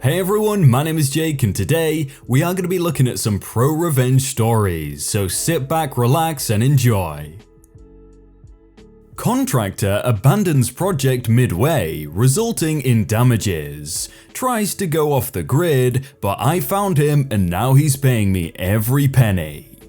Hey everyone, my name is Jake and today we are going to be looking at some pro revenge stories, so sit back, relax and enjoy. Contractor abandons project midway, resulting in damages. Tries to go off the grid, but I found him and now he's paying me every penny.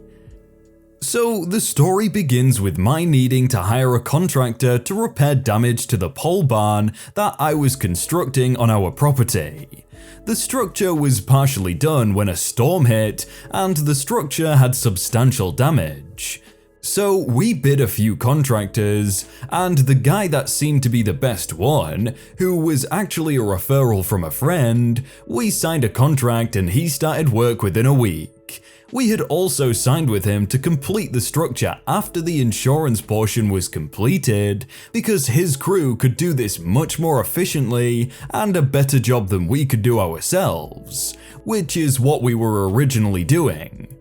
So the story begins with my needing to hire a contractor to repair damage to the pole barn that I was constructing on our property. The structure was partially done when a storm hit, and the structure had substantial damage. So we bid a few contractors, and the guy that seemed to be the best one, who was actually a referral from a friend, we signed a contract and he started work within a week. We had also signed with him to complete the structure after the insurance portion was completed, because his crew could do this much more efficiently and a better job than we could do ourselves, which is what we were originally doing.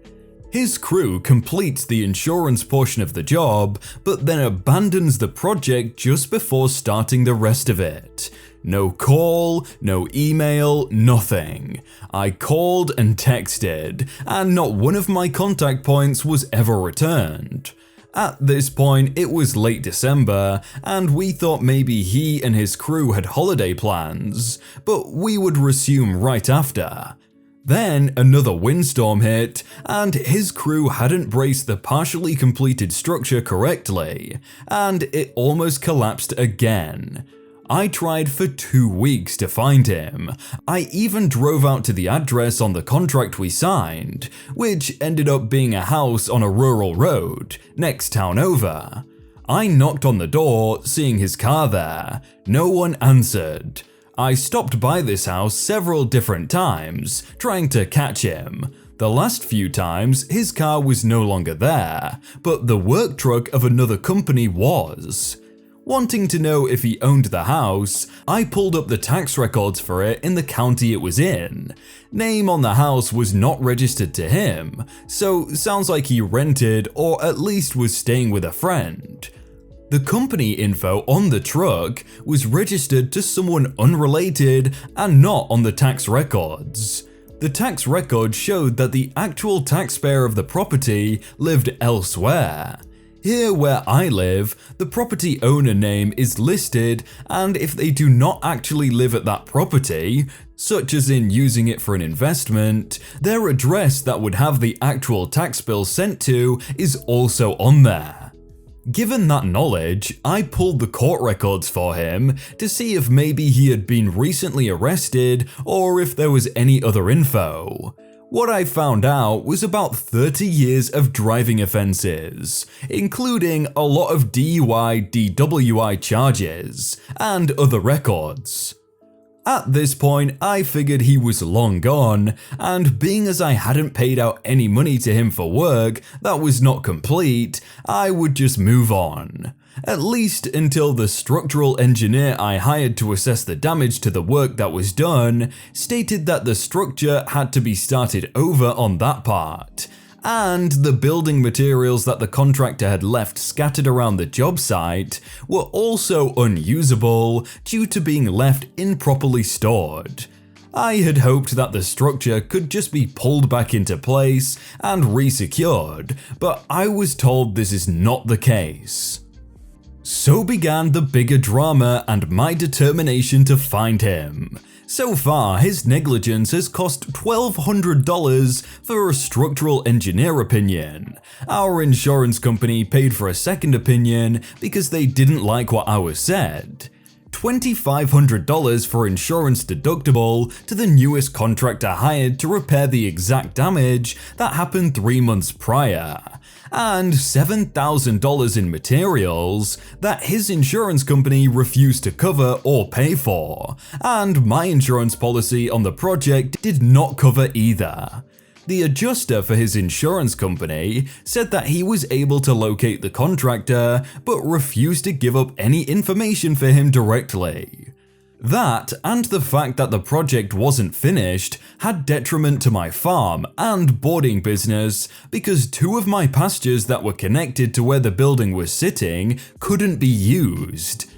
His crew completes the insurance portion of the job, but then abandons the project just before starting the rest of it. No call, no email, nothing. I called and texted, and not one of my contact points was ever returned. At this point, it was late December, and we thought maybe he and his crew had holiday plans, but we would resume right after. Then another windstorm hit, and his crew hadn't braced the partially completed structure correctly, and it almost collapsed again. I tried for 2 weeks to find him. I even drove out to the address on the contract we signed, which ended up being a house on a rural road, next town over. I knocked on the door, seeing his car there. No one answered. I stopped by this house several different times, trying to catch him. The last few times, his car was no longer there, but the work truck of another company was. Wanting to know if he owned the house, I pulled up the tax records for it in the county it was in. Name on the house was not registered to him, so sounds like he rented or at least was staying with a friend. The company info on the truck was registered to someone unrelated and not on the tax records. The tax record showed that the actual taxpayer of the property lived elsewhere. Here where I live, the property owner name is listed, and if they do not actually live at that property, such as in using it for an investment, their address that would have the actual tax bill sent to is also on there. Given that knowledge, I pulled the court records for him to see if maybe he had been recently arrested or if there was any other info. What I found out was about 30 years of driving offenses, including a lot of DUI, DWI charges, and other records. At this point, I figured he was long gone, and being as I hadn't paid out any money to him for work that was not complete, I would just move on. At least until the structural engineer I hired to assess the damage to the work that was done stated that the structure had to be started over on that part, and the building materials that the contractor had left scattered around the job site were also unusable due to being left improperly stored. I had hoped that the structure could just be pulled back into place and re-secured, but I was told this is not the case. So began the bigger drama and my determination to find him. So far, his negligence has cost $1,200 for a structural engineer opinion. Our insurance company paid for a second opinion because they didn't like what I was said. $2,500 for insurance deductible to the newest contractor hired to repair the exact damage that happened 3 months prior, and $7,000 in materials that his insurance company refused to cover or pay for, and my insurance policy on the project did not cover either. The adjuster for his insurance company said that he was able to locate the contractor, but refused to give up any information for him directly. That, and the fact that the project wasn't finished, had detriment to my farm and boarding business because 2 of my pastures that were connected to where the building was sitting couldn't be used.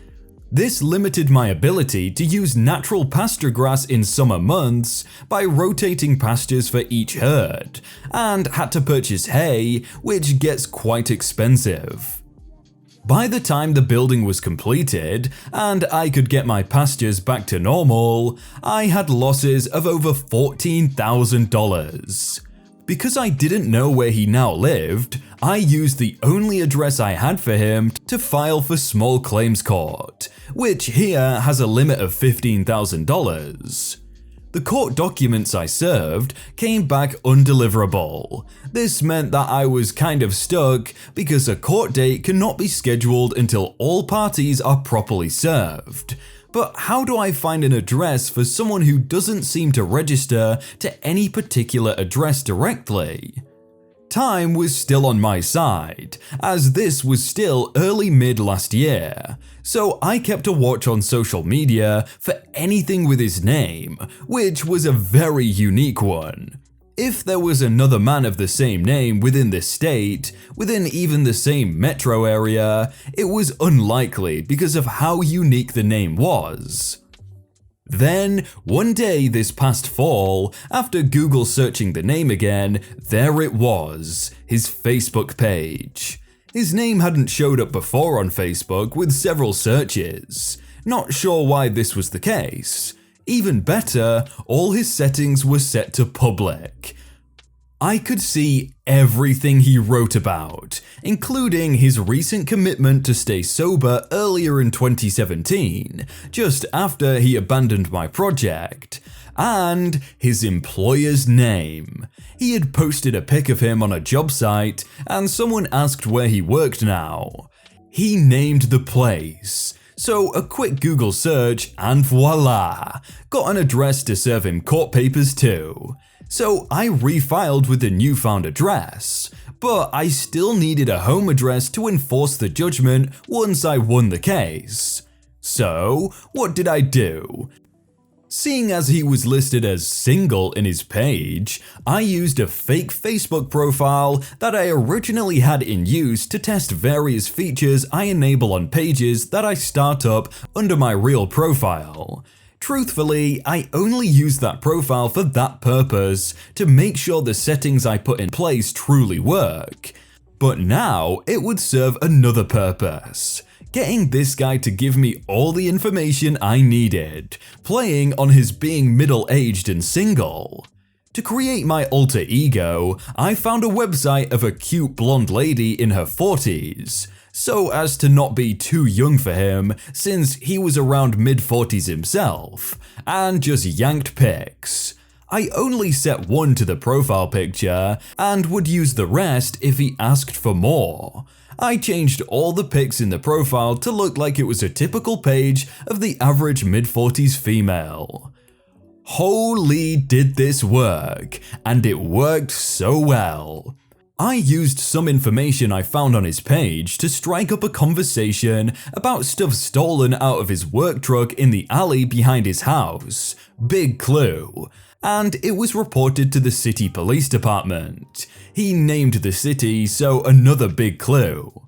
This limited my ability to use natural pasture grass in summer months by rotating pastures for each herd, and had to purchase hay, which gets quite expensive. By the time the building was completed and I could get my pastures back to normal, I had losses of over $14,000. Because I didn't know where he now lived, I used the only address I had for him to file for small claims court, which here has a limit of $15,000. The court documents I served came back undeliverable. This meant that I was kind of stuck because a court date cannot be scheduled until all parties are properly served. But how do I find an address for someone who doesn't seem to register to any particular address directly? Time was still on my side, as this was still early mid last year, so I kept a watch on social media for anything with his name, which was a very unique one. If there was another man of the same name within this state, within even the same metro area, it was unlikely because of how unique the name was. Then, one day this past fall, after Google searching the name again, there it was, his Facebook page. His name hadn't showed up before on Facebook with several searches. Not sure why this was the case. Even better, all his settings were set to public. I could see everything he wrote about, including his recent commitment to stay sober earlier in 2017, just after he abandoned my project, and his employer's name. He had posted a pic of him on a job site, and someone asked where he worked now. He named the place. So a quick Google search and voila, got an address to serve him court papers too. So I refiled with the newfound address, but I still needed a home address to enforce the judgment once I won the case. So what did I do? Seeing as he was listed as single in his page, I used a fake Facebook profile that I originally had in use to test various features I enable on pages that I start up under my real profile. Truthfully, I only used that profile for that purpose, to make sure the settings I put in place truly work. But now it would serve another purpose. Getting this guy to give me all the information I needed, playing on his being middle-aged and single. To create my alter ego, I found a website of a cute blonde lady in her 40s, so as to not be too young for him since he was around mid-40s himself, and just yanked pics. I only set one to the profile picture and would use the rest if he asked for more. I changed all the pics in the profile to look like it was a typical page of the average mid-40s female. Holy did this work, and it worked so well. I used some information I found on his page to strike up a conversation about stuff stolen out of his work truck in the alley behind his house. Big clue. And it was reported to the city police department. He named the city, so another big clue.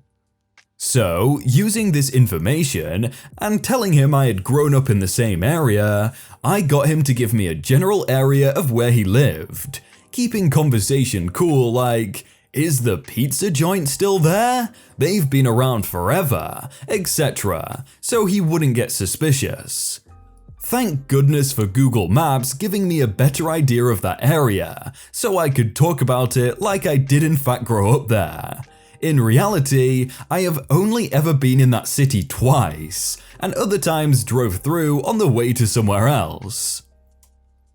So, using this information, and telling him I had grown up in the same area, I got him to give me a general area of where he lived, keeping conversation cool like, is the pizza joint still there? They've been around forever, etc., so he wouldn't get suspicious. Thank goodness for Google Maps giving me a better idea of that area, so I could talk about it like I did in fact grow up there. In reality, I have only ever been in that city twice, and other times drove through on the way to somewhere else.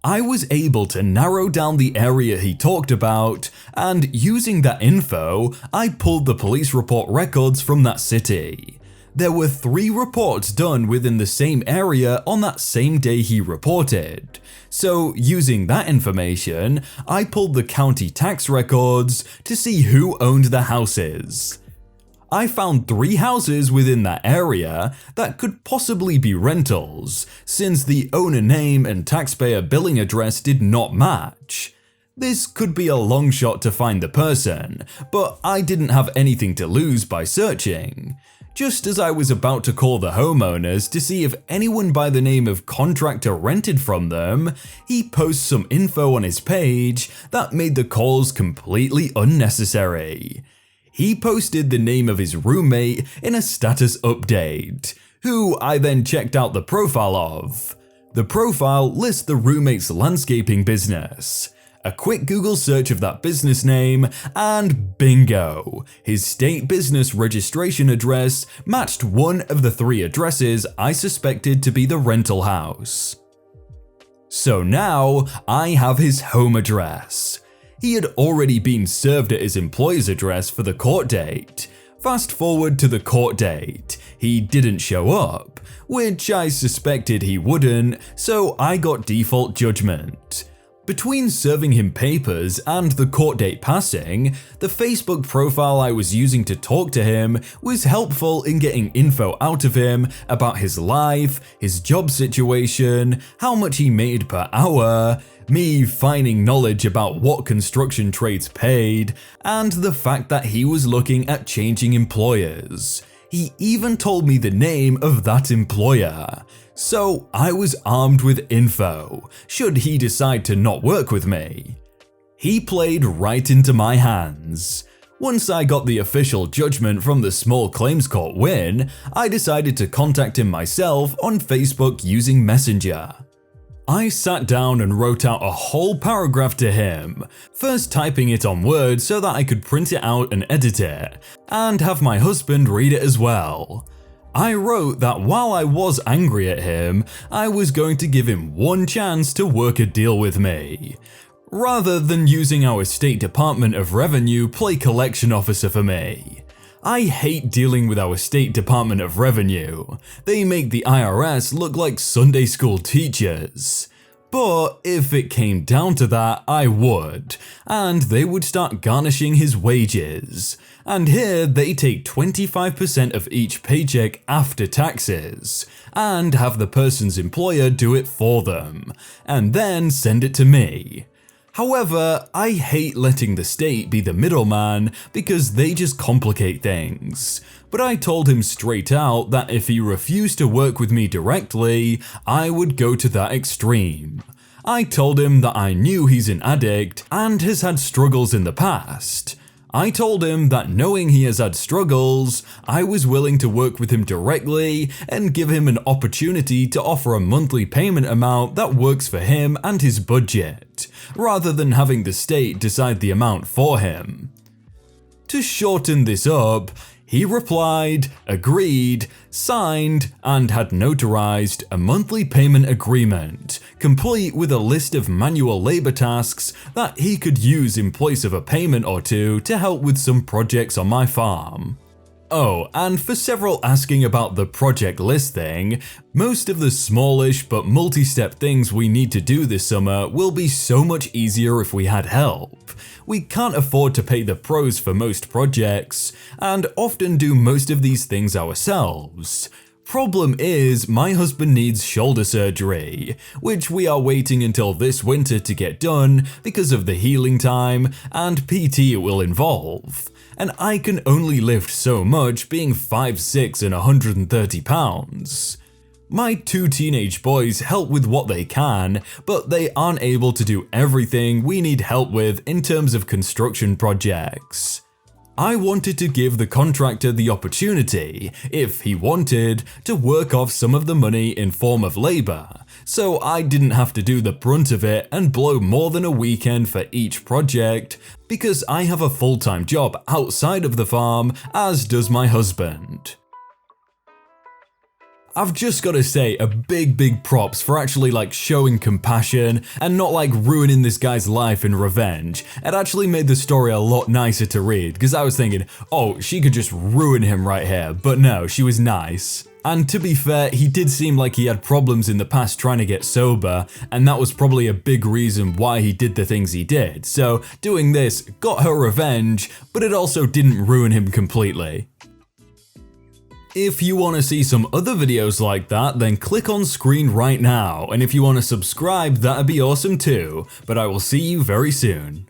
I was able to narrow down the area he talked about, and using that info, I pulled the police report records from that city. There were 3 reports done within the same area on that same day he reported. So using that information, I pulled the county tax records to see who owned the houses. I found 3 houses within that area that could possibly be rentals, since the owner name and taxpayer billing address did not match. This could be a long shot to find the person, but I didn't have anything to lose by searching. Just as I was about to call the homeowners to see if anyone by the name of Contractor rented from them, he posts some info on his page that made the calls completely unnecessary. He posted the name of his roommate in a status update, who I then checked out the profile of. The profile lists the roommate's landscaping business. A quick Google search of that business name, and bingo! His state business registration address matched one of the 3 addresses I suspected to be the rental house. So now I have his home address. He had already been served at his employer's address for the court date. Fast forward to the court date, he didn't show up, which I suspected he wouldn't, so I got default judgment. Between serving him papers and the court date passing, the Facebook profile I was using to talk to him was helpful in getting info out of him about his life, his job situation, how much he made per hour, me finding knowledge about what construction trades paid, and the fact that he was looking at changing employers. He even told me the name of that employer. So I was armed with info, should he decide to not work with me. He played right into my hands. Once I got the official judgment from the small claims court win, I decided to contact him myself on Facebook using Messenger. I sat down and wrote out a whole paragraph to him, first typing it on Word so that I could print it out and edit it, and have my husband read it as well. I wrote that while I was angry at him, I was going to give him one chance to work a deal with me, rather than using our State Department of Revenue play collection officer for me. I hate dealing with our State Department of Revenue. They make the IRS look like Sunday school teachers. But if it came down to that, I would, and they would start garnishing his wages. And here they take 25% of each paycheck after taxes, and have the person's employer do it for them, and then send it to me. However, I hate letting the state be the middleman because they just complicate things. But I told him straight out that if he refused to work with me directly, I would go to that extreme. I told him that I knew he's an addict and has had struggles in the past. I told him that knowing he has had struggles, I was willing to work with him directly and give him an opportunity to offer a monthly payment amount that works for him and his budget, rather than having the state decide the amount for him. To shorten this up, he replied, agreed, signed, and had notarized a monthly payment agreement, complete with a list of manual labor tasks that he could use in place of a payment or two to help with some projects on my farm. Oh, and for several asking about the project list thing, most of the smallish but multi-step things we need to do this summer will be so much easier if we had help. We can't afford to pay the pros for most projects, and often do most of these things ourselves. Problem is, my husband needs shoulder surgery, which we are waiting until this winter to get done because of the healing time and PT it will involve. And I can only lift so much being 5'6" and 130 pounds. My 2 teenage boys help with what they can, but they aren't able to do everything we need help with in terms of construction projects. I wanted to give the contractor the opportunity, if he wanted, to work off some of the money in form of labor, so I didn't have to do the brunt of it and blow more than a weekend for each project, because I have a full-time job outside of the farm, as does my husband. I've just gotta say a big props for actually showing compassion and not ruining this guy's life in revenge. It actually made the story a lot nicer to read, because I was thinking, oh, she could just ruin him right here, but no, she was nice. And to be fair, he did seem like he had problems in the past trying to get sober, and that was probably a big reason why he did the things he did. So doing this got her revenge, but it also didn't ruin him completely. If you want to see some other videos like that, then click on screen right now, and if you want to subscribe, that'd be awesome too, but I will see you very soon.